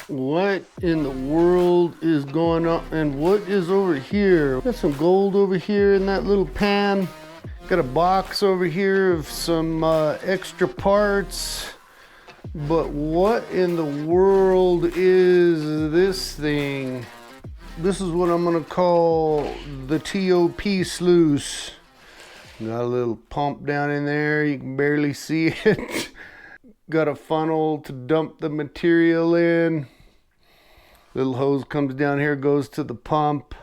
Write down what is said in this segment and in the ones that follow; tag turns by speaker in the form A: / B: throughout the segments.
A: What in the world is going on? And what is over here? Got some gold over here in that little pan. Got a box over here of some extra parts. But what in the world is this thing? This is what I'm gonna call the TOP sluice. Got a little pump down in there, you can barely see it. Got a funnel to dump the material in. Little hose comes down here, goes to the pump.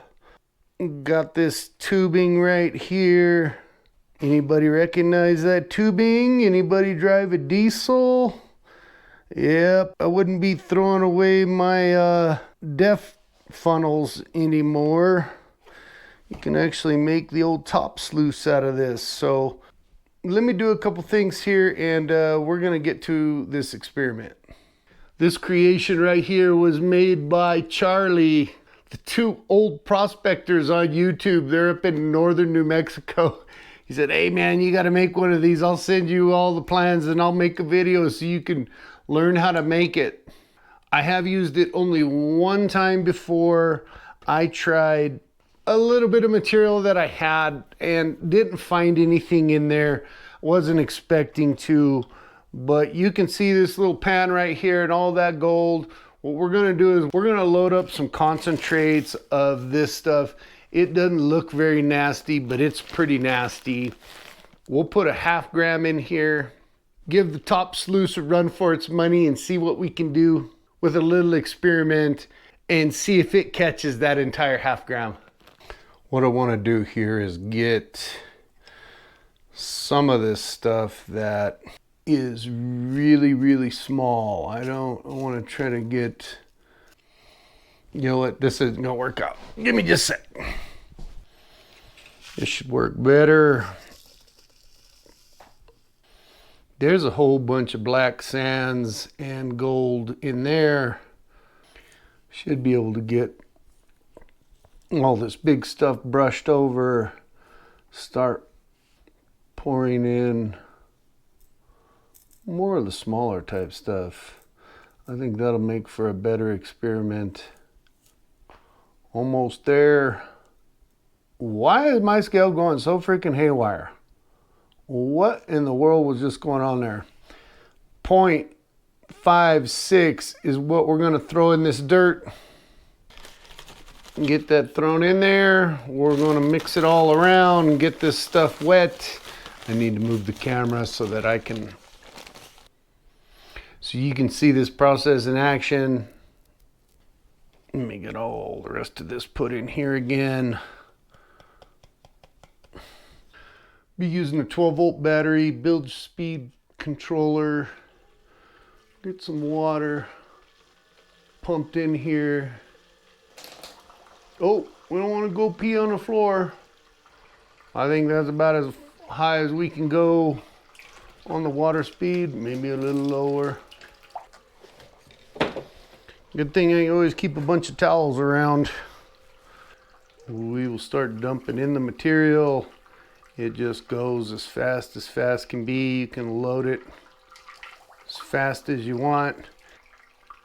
A: Got this tubing right here. Anybody recognize that tubing? Anybody drive a diesel? Yep, I wouldn't be throwing away my DEF funnels anymore. You can actually make the old top sluice out of this. So let me do a couple things here and we're gonna get to this experiment. This creation right here was made by Charlie, the Two Old Prospectors on YouTube. They're up in northern New Mexico. He said, hey man, you gotta make one of these. I'll send you all the plans and I'll make a video so you can learn how to make it. I have used it only one time before. I tried a little bit of material that I had and didn't find anything in there. Wasn't expecting to, but you can see this little pan right here and all that gold. What we're gonna do is we're gonna load up some concentrates of this stuff. It doesn't look very nasty, but it's pretty nasty. We'll put a 1/2 gram in here, give the top sluice a run for its money and see what we can do with a little experiment and see if it catches that entire 1/2 gram. What I want to do here is get some of this stuff that is really small. I want to try to get, you know what, this isn't gonna work out. Give me just a sec. This should work better. There's a whole bunch of black sands and gold in there. Should be able to get all this big stuff brushed over, start pouring in more of the smaller type stuff. I think that'll make for a better experiment. Almost there. Why is my scale going so freaking haywire? What in the world was just going on there? 0.56 is what we're gonna throw in this dirt. Get that thrown in there. We're gonna mix it all around and get this stuff wet. I need to move the camera so that so you can see this process in action. Let me get all the rest of this put in here again. Be using a 12-volt battery, build speed controller. Get some water pumped in here. Oh, we don't want to go pee on the floor. I think that's about as high as we can go on the water speed, maybe a little lower. Good thing I always keep a bunch of towels around. We will start dumping in the material. It just goes as fast can be. You can load it as fast as you want.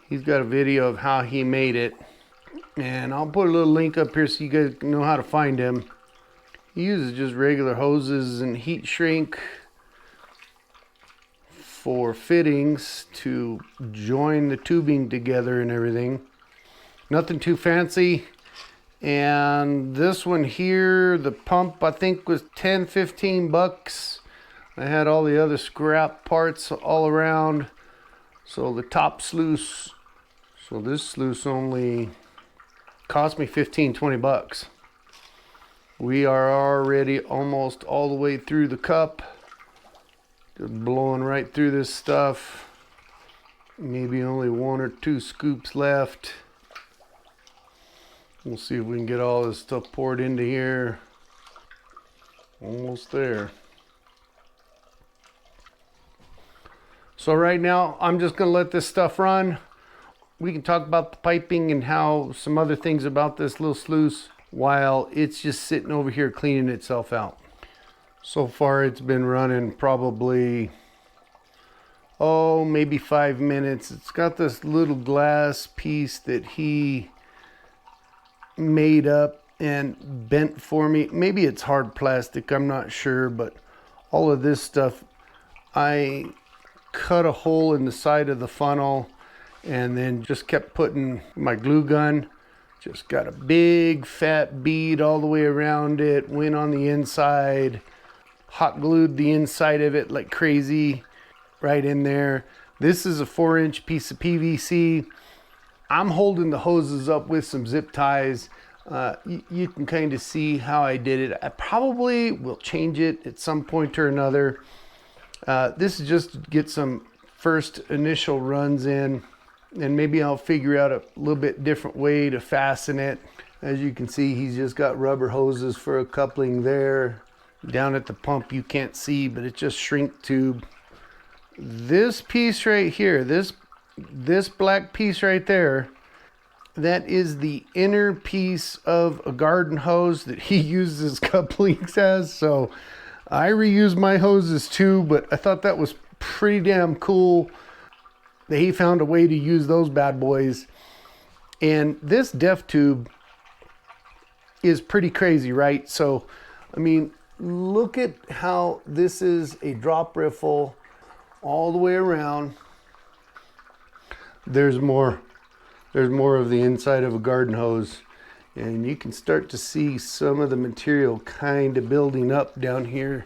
A: He's got a video of how he made it. And I'll put a little link up here so you guys know how to find him. He uses just regular hoses and heat shrink for fittings to join the tubing together and everything. Nothing too fancy. And this one here, the pump, I think was 10-15 bucks. I had all the other scrap parts all around. So the top sluice, so this sluice only cost me 15-20 bucks. We are already almost all the way through the cup. Just blowing right through this stuff. Maybe only 1 or 2 scoops left. We'll see if we can get all this stuff poured into here. Almost there. So right now, I'm just gonna let this stuff run. We can talk about the piping and how some other things about this little sluice while it's just sitting over here cleaning itself out. So far it's been running probably oh, maybe 5 minutes. It's got this little glass piece that he made up and bent for me. Maybe it's hard plastic, I'm not sure, but all of this stuff, I cut a hole in the side of the funnel and then just kept putting my glue gun. Just got a big fat bead all the way around it, went on the inside, hot glued the inside of it like crazy right in there. This is a 4-inch piece of PVC. I'm holding the hoses up with some zip ties. You can kind of see how I did it. I probably will change it at some point or another. This is just to get some first initial runs in, and maybe I'll figure out a little bit different way to fasten it. As you can see, he's just got rubber hoses for a coupling there. Down at the pump you can't see, but it's just shrink tube. This piece right here, this black piece right there, that is the inner piece of a garden hose that he uses couplings as. So I reuse my hoses too, but I thought that was pretty damn cool that he found a way to use those bad boys. And this def tube is pretty crazy, right? So, I mean, look at how this is a drop riffle all the way around. There's more of the inside of a garden hose, and you can start to see some of the material kind of building up down here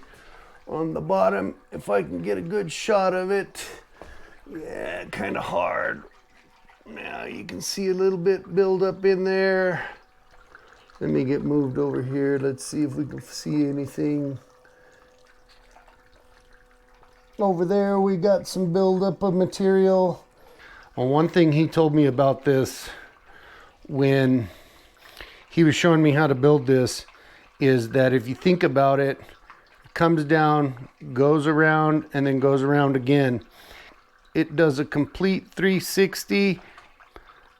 A: on the bottom. If I can get a good shot of it. Yeah, kind of hard. Now you can see a little bit build up in there. Let me get moved over here. Let's see if we can see anything. Over there we got some buildup of material. Well, one thing he told me about this when he was showing me how to build this is that if you think about it, it comes down, goes around, and then goes around again. It does a complete 360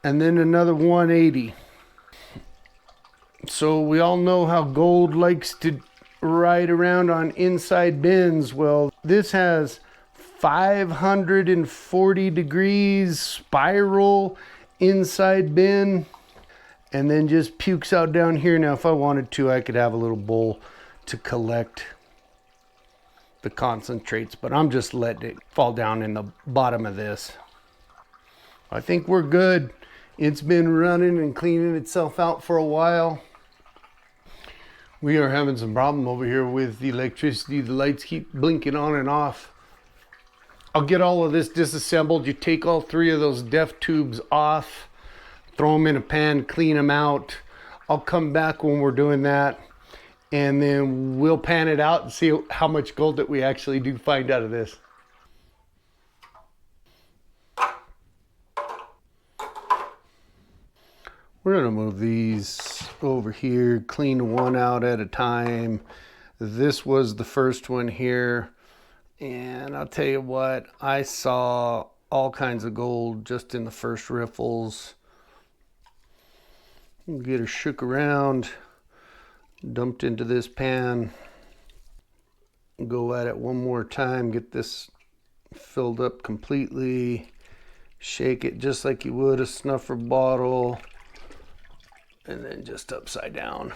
A: and then another 180. So we all know how gold likes to ride around on inside bends. Well, this has 540 degrees spiral inside bend and then just pukes out down here. Now if I wanted to, I could have a little bowl to collect the concentrates, but I'm just letting it fall down in the bottom of this. I think we're good. It's been running and cleaning itself out for a while. We are having some problem over here with the electricity. The lights keep blinking on and off. I'll get all of this disassembled. You take all 3 of those def tubes off, throw them in a pan, clean them out. I'll come back when we're doing that, and then we'll pan it out and see how much gold that we actually do find out of this. We're gonna move these over here, clean one out at a time. This was the first one here, and I'll tell you what, I saw all kinds of gold just in the first riffles. Get her shook around, dumped into this pan. Go at it one more time, get this filled up completely. Shake it just like you would a snuffer bottle. And then just upside down.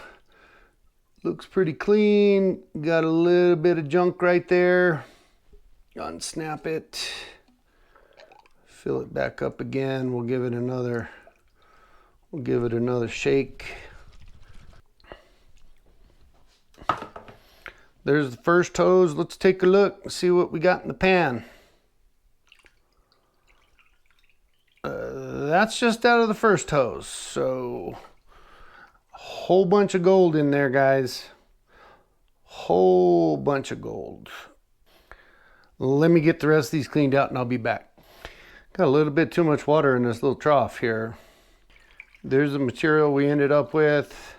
A: Looks pretty clean. Got a little bit of junk right there. Unsnap it. Fill it back up again. We'll give it another shake. There's the first hose. Let's take a look and see what we got in the pan. That's just out of the first hose. So whole bunch of gold in there, guys. Whole bunch of gold. Let me get the rest of these cleaned out and I'll be back. Got a little bit too much water in this little trough here. There's the material we ended up with.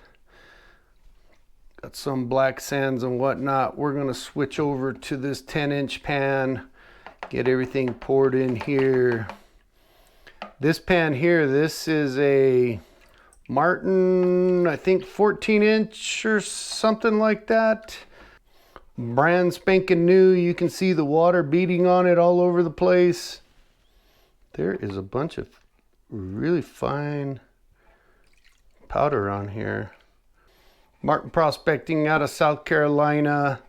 A: Got some black sands and whatnot. We're gonna switch over to this 10-inch pan. Get everything poured in here. This pan here, this is a Martin, I think 14-inch or something like that. Brand spanking new. You can see the water beating on it all over the place. There is a bunch of really fine powder on here. Martin Prospecting out of South Carolina.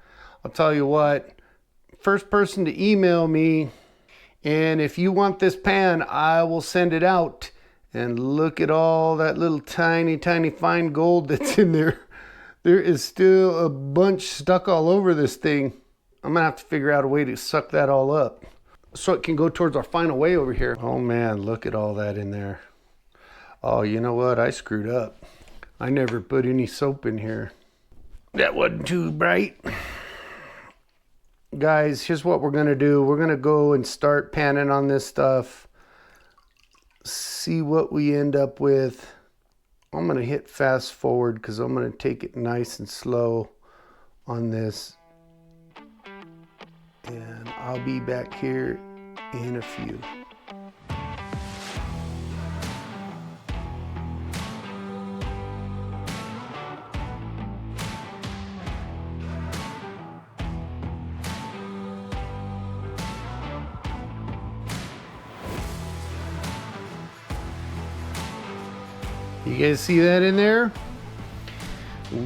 A: I'll tell you what, first person to email me, and if you want this pan, I will send it out. And look at all that little tiny fine gold that's in there. There is still a bunch stuck all over this thing. I'm gonna have to figure out a way to suck that all up so it can go towards our final weigh over here. Oh man, look at all that in there. Oh, you know what? I screwed up. I never put any soap in here. That wasn't too bright. Guys, here's what we're gonna do. We're gonna go and start panning on this stuff. See what we end up with. I'm gonna hit fast forward because I'm gonna take it nice and slow on this. And I'll be back here in a few. You guys see that in there?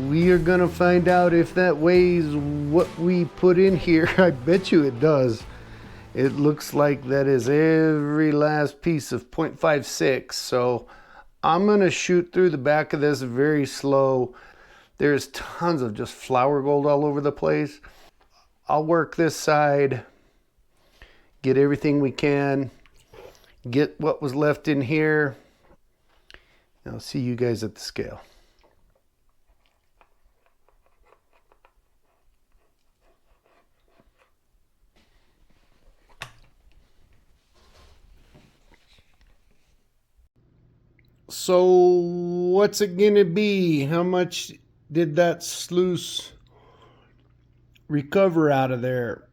A: We are gonna find out if that weighs what we put in here. I bet you it does. It looks like that is every last piece of 0.56. So I'm gonna shoot through the back of this very slow. There's tons of just flour gold all over the place. I'll work this side, get everything we can, get what was left in here. I'll see you guys at the scale. So what's it gonna be? How much did that sluice recover out of there?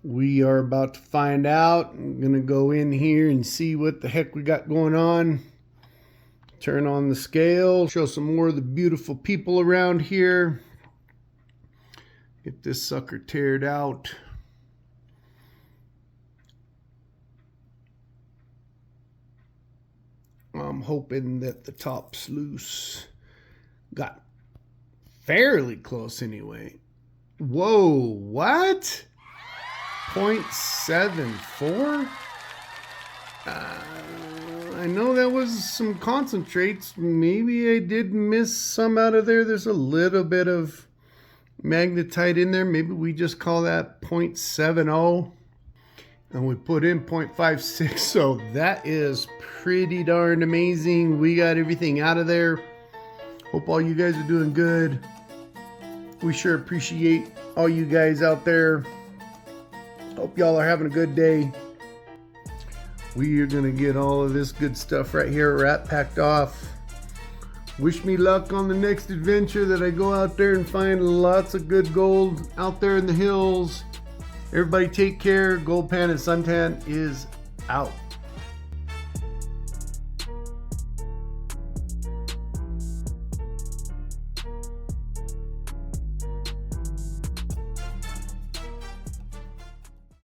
A: We are about to find out. I'm gonna go in here and see what the heck we got going on. Turn on the scale, show some more of the beautiful people around here. Get this sucker tared out. I'm hoping that the top sluice got fairly close anyway. Whoa, what? 0.74? I know that was some concentrates. Maybe I did miss some out of there. There's a little bit of magnetite in there. Maybe we just call that 0.70. And we put in 0.56. So that is pretty darn amazing. We got everything out of there. Hope all you guys are doing good. We sure appreciate all you guys out there. Hope y'all are having a good day. We are gonna get all of this good stuff right here wrapped, packed off. Wish me luck on the next adventure that I go out there and find lots of good gold out there in the hills. Everybody take care. Gold Pan and Suntan is out.